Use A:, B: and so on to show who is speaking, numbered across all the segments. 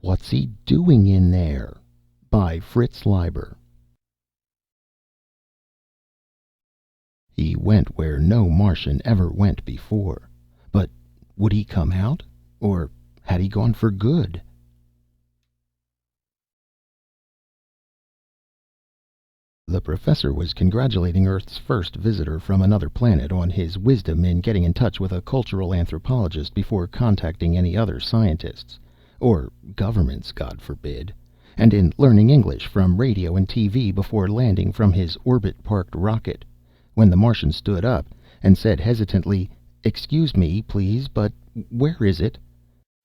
A: What's He Doing in There? By Fritz Leiber. He went where no Martian ever went before. But would he come out? Or had he gone for good? The professor was congratulating Earth's first visitor from another planet on his wisdom in getting in touch with a cultural anthropologist before contacting any other scientists. Or governments, God forbid. And in learning English from radio and TV before landing from his orbit-parked rocket. When the Martian stood up and said hesitantly, "Excuse me, please, but where is it?"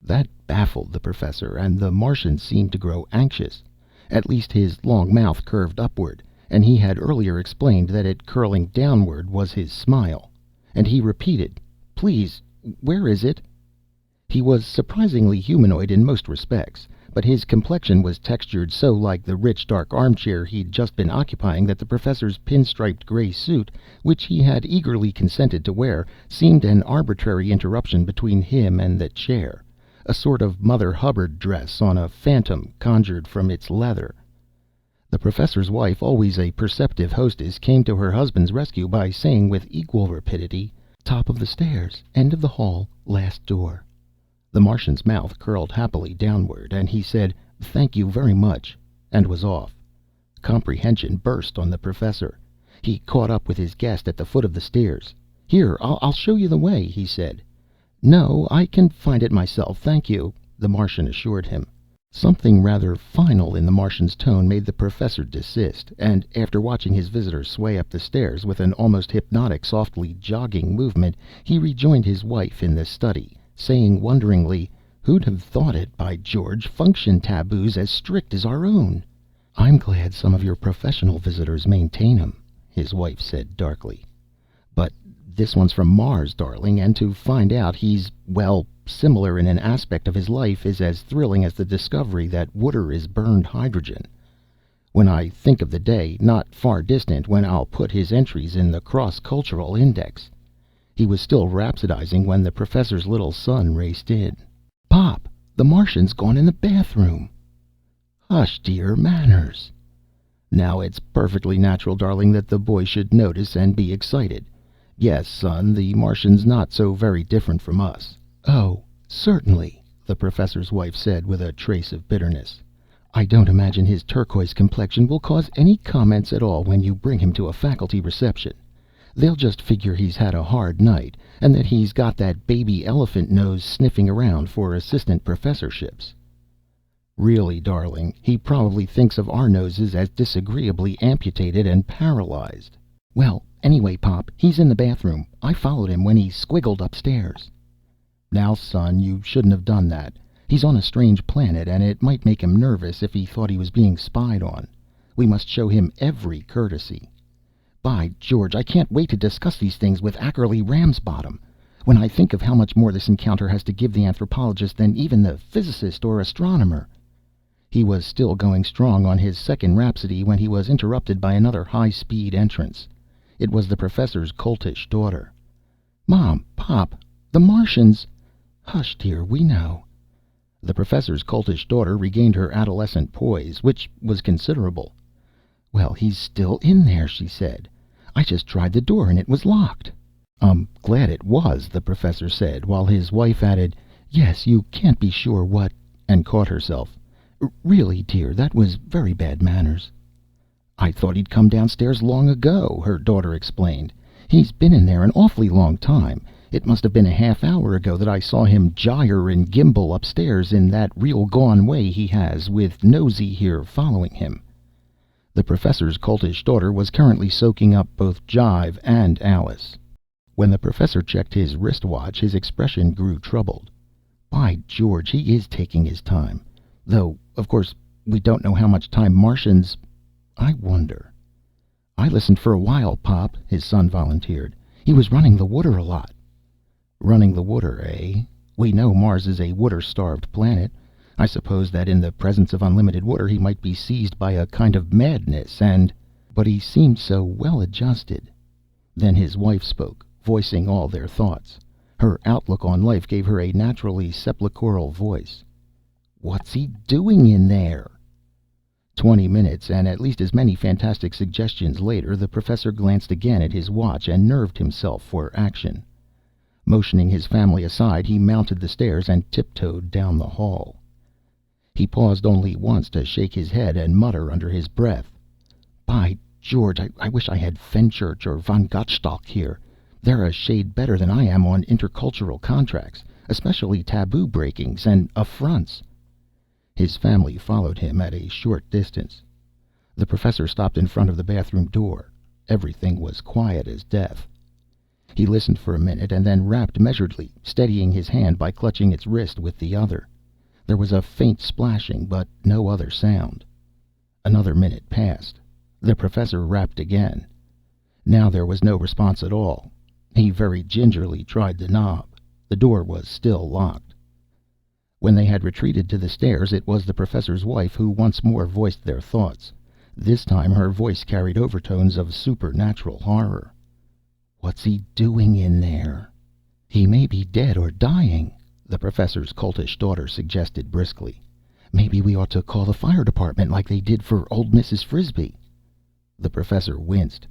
A: That baffled the professor, and the Martian seemed to grow anxious. At least his long mouth curved upward, and he had earlier explained that it curling downward was his smile. And he repeated, "Please, where is it?" He was surprisingly humanoid in most respects, but his complexion was textured so like the rich dark armchair he'd just been occupying that the professor's pinstriped gray suit, which he had eagerly consented to wear, seemed an arbitrary interruption between him and the chair, a sort of Mother Hubbard dress on a phantom conjured from its leather. The professor's wife, always a perceptive hostess, came to her husband's rescue by saying with equal rapidity, "Top of the stairs, end of the hall, last door." The Martian's mouth curled happily downward, and he said, "Thank you very much," and was off. Comprehension burst on the professor. He caught up with his guest at the foot of the stairs. "Here, I'll show you the way," he said. "No, I can find it myself, thank you," the Martian assured him. Something rather final in the Martian's tone made the professor desist, and after watching his visitor sway up the stairs with an almost hypnotic, softly jogging movement, he rejoined his wife in the study, saying wonderingly, "Who'd have thought it, by George, function taboos as strict as our own." "I'm glad some of your professional visitors maintain 'em," his wife said darkly. "But this one's from Mars, darling, and to find out he's, well, similar in an aspect of his life is as thrilling as the discovery that water is burned hydrogen. When I think of the day, not far distant, when I'll put his entries in the cross-cultural index." He was still rhapsodizing when the professor's little son raced in. "Pop, the Martian's gone in the bathroom." "Hush, dear, manners." Now it's perfectly natural, darling, that the boy should notice and be excited. Yes, son, the Martian's not so very different from us. "Oh, certainly," the professor's wife said with a trace of bitterness. "I don't imagine his turquoise complexion will cause any comments at all when you bring him to a faculty reception. They'll just figure he's had a hard night, and that he's got that baby elephant nose sniffing around for assistant professorships." "Really, darling, he probably thinks of our noses as disagreeably amputated and paralyzed." "Well, anyway, Pop, he's in the bathroom. I followed him when he squiggled upstairs." "Now, son, you shouldn't have done that. He's on a strange planet, and it might make him nervous if he thought he was being spied on. We must show him every courtesy." "By George, I can't wait to discuss these things with Ackerly Ramsbottom. When I think of how much more this encounter has to give the anthropologist than even the physicist or astronomer." He was still going strong on his second rhapsody when he was interrupted by another high-speed entrance. It was the professor's coltish daughter. "Mom, Pop, the Martians—" "Hush, dear, we know." The professor's coltish daughter regained her adolescent poise, which was considerable. "Well, he's still in there," she said. "I just tried the door and it was locked." "I'm glad it was," the professor said, while his wife added, "Yes, you can't be sure what—" and caught herself. "Really, dear, that was very bad manners." "I thought he'd come downstairs long ago," her daughter explained. "He's been in there an awfully long time. It must have been a half hour ago that I saw him gyre and gimble upstairs in that real gone way he has, with Nosy here following him." The professor's coltish daughter was currently soaking up both Jive and Alice. When the professor checked his wristwatch, his expression grew troubled. "By George, he is taking his time. Though, of course, we don't know how much time Martians— I wonder." "I listened for a while, Pop," his son volunteered. "He was running the water a lot." "Running the water, eh? We know Mars is a water-starved planet. I suppose that in the presence of unlimited water he might be seized by a kind of madness and—" "But he seemed so well adjusted." Then his wife spoke, voicing all their thoughts. Her outlook on life gave her a naturally sepulchral voice. What's he doing in there? 20 minutes and at least as many fantastic suggestions later, the professor glanced again at his watch and nerved himself for action. Motioning his family aside, he mounted the stairs and tiptoed down the hall. He paused only once to shake his head and mutter under his breath, "By George, I wish I had Fenchurch or von Gottschalk here. They're a shade better than I am on intercultural contracts, especially taboo breakings and affronts." His family followed him at a short distance. The professor stopped in front of the bathroom door. Everything was quiet as death. He listened for a minute and then rapped measuredly, steadying his hand by clutching its wrist with the other. There was a faint splashing, but no other sound. Another minute passed. The professor rapped again. Now there was no response at all. He very gingerly tried the knob. The door was still locked. When they had retreated to the stairs, it was the professor's wife who once more voiced their thoughts. This time her voice carried overtones of supernatural horror. "What's he doing in there?" "He may be dead or dying," the professor's coltish daughter suggested briskly. "Maybe we ought to call the fire department like they did for old Mrs. Frisbee." The professor winced.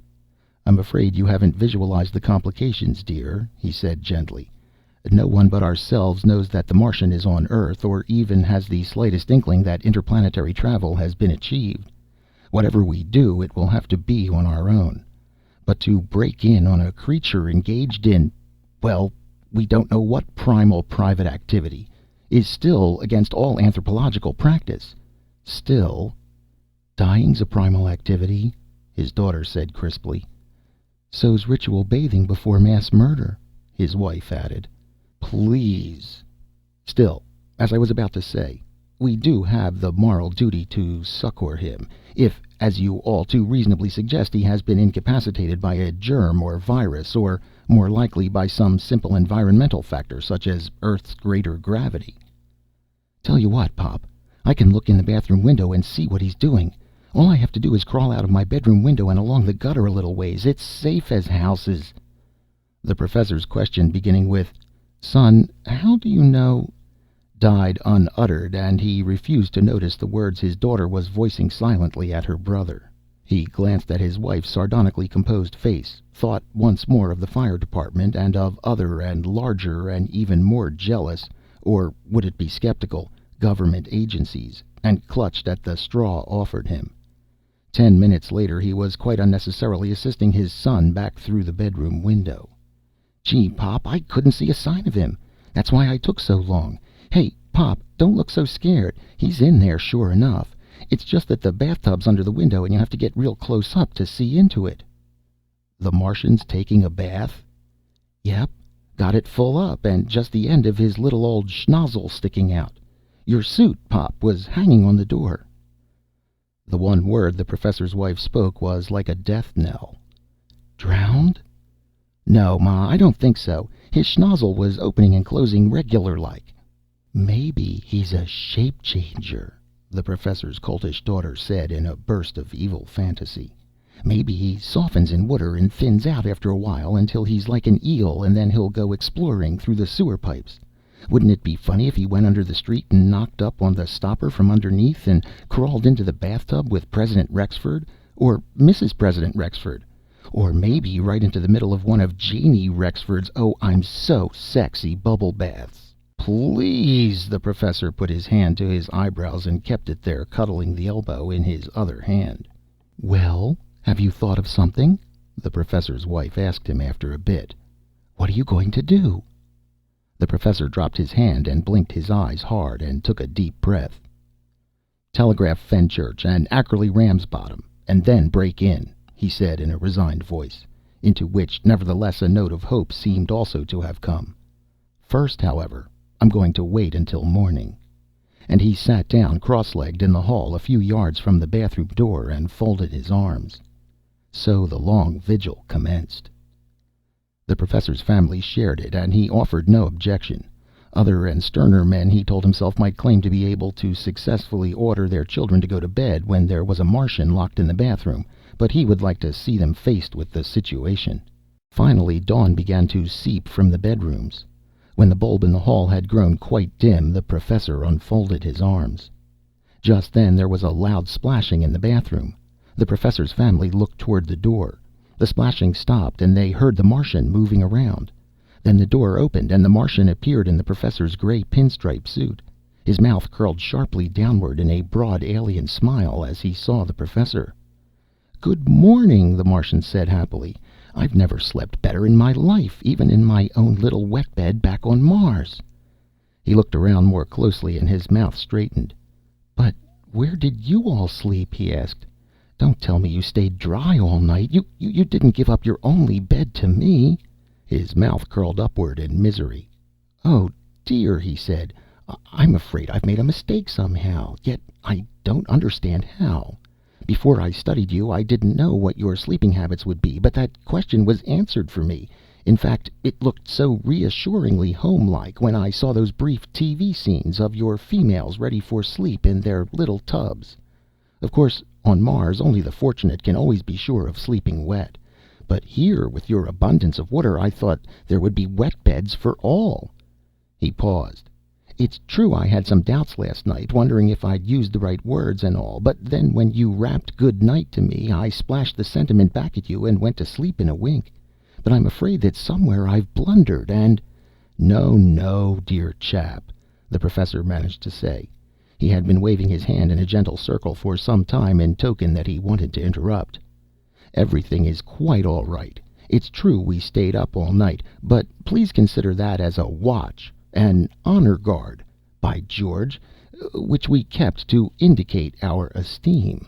A: "I'm afraid you haven't visualized the complications, dear," he said gently. "No one but ourselves knows that the Martian is on Earth, or even has the slightest inkling that interplanetary travel has been achieved. Whatever we do, it will have to be on our own. But to break in on a creature engaged in, well, we don't know what primal private activity, is still against all anthropological practice. Still—" "Dying's a primal activity," his daughter said crisply. "So's ritual bathing before mass murder," his wife added. "Please." "Still, as I was about to say, we do have the moral duty to succor him, if, as you all too reasonably suggest, he has been incapacitated by a germ or virus, or, more likely, by some simple environmental factor, such as Earth's greater gravity." "Tell you what, Pop, I can look in the bathroom window and see what he's doing. All I have to do is crawl out of my bedroom window and along the gutter a little ways. It's safe as houses." The professor's question, beginning with, "Son, how do you know?" died unuttered, and he refused to notice the words his daughter was voicing silently at her brother. He glanced at his wife's sardonically composed face, thought once more of the fire department and of other and larger and even more jealous, or would it be skeptical, government agencies, and clutched at the straw offered him. 10 minutes later he was quite unnecessarily assisting his son back through the bedroom window. "Gee, Pop, I couldn't see a sign of him. That's why I took so long. Hey, Pop, don't look so scared. He's in there sure enough. It's just that the bathtub's under the window and you have to get real close up to see into it." "The Martian's taking a bath?" "Yep. Got it full up and just the end of his little old schnozzle sticking out. Your suit, Pop, was hanging on the door." The one word the professor's wife spoke was like a death knell. "Drowned?" "No, Ma, I don't think so. His schnozzle was opening and closing regular like." "Maybe he's a shape changer," the professor's coltish daughter said in a burst of evil fantasy. "Maybe he softens in water and thins out after a while until he's like an eel, and then he'll go exploring through the sewer pipes. Wouldn't it be funny if he went under the street and knocked up on the stopper from underneath and crawled into the bathtub with President Rexford, or Mrs. President Rexford? Or maybe right into the middle of one of Janie Rexford's "Oh, I'm so sexy" bubble baths." "Please!" The professor put his hand to his eyebrows and kept it there, cuddling the elbow in his other hand. "Well, have you thought of something?" the professor's wife asked him after a bit. "What are you going to do?" The professor dropped his hand and blinked his eyes hard and took a deep breath. "Telegraph Fenchurch and Ackerley Ramsbottom, and then break in," he said in a resigned voice, into which nevertheless a note of hope seemed also to have come. "First, however, I'm going to wait until morning." And he sat down cross-legged in the hall a few yards from the bathroom door and folded his arms. So the long vigil commenced. The professor's family shared it, and he offered no objection. Other and sterner men, he told himself, might claim to be able to successfully order their children to go to bed when there was a Martian locked in the bathroom, but he would like to see them faced with the situation. Finally dawn began to seep from the bedrooms. When the bulb in the hall had grown quite dim, the Professor unfolded his arms. Just then there was a loud splashing in the bathroom. The Professor's family looked toward the door. The splashing stopped, and they heard the Martian moving around. Then the door opened, and the Martian appeared in the Professor's gray pinstripe suit. His mouth curled sharply downward in a broad alien smile as he saw the Professor. "Good morning," the Martian said happily. "I've never slept better in my life, even in my own little wet bed back on Mars." He looked around more closely, and his mouth straightened. "But where did you all sleep?" he asked. "Don't tell me you stayed dry all night. You didn't give up your only bed to me." His mouth curled upward in misery. "Oh, dear," he said. "I'm afraid I've made a mistake somehow. Yet I don't understand how. Before I studied you, I didn't know what your sleeping habits would be, but that question was answered for me. In fact, it looked so reassuringly homelike when I saw those brief TV scenes of your females ready for sleep in their little tubs. Of course, on Mars, only the fortunate can always be sure of sleeping wet. But here, with your abundance of water, I thought there would be wet beds for all." He paused. "It's true I had some doubts last night, wondering if I'd used the right words and all, but then when you rapped good night to me, I splashed the sentiment back at you and went to sleep in a wink. But I'm afraid that somewhere I've blundered and—" "No, no, dear chap," the Professor managed to say. He had been waving his hand in a gentle circle for some time in token that he wanted to interrupt. "Everything is quite all right. It's true we stayed up all night, but please consider that as a watch, an honor guard, by George, which we kept to indicate our esteem."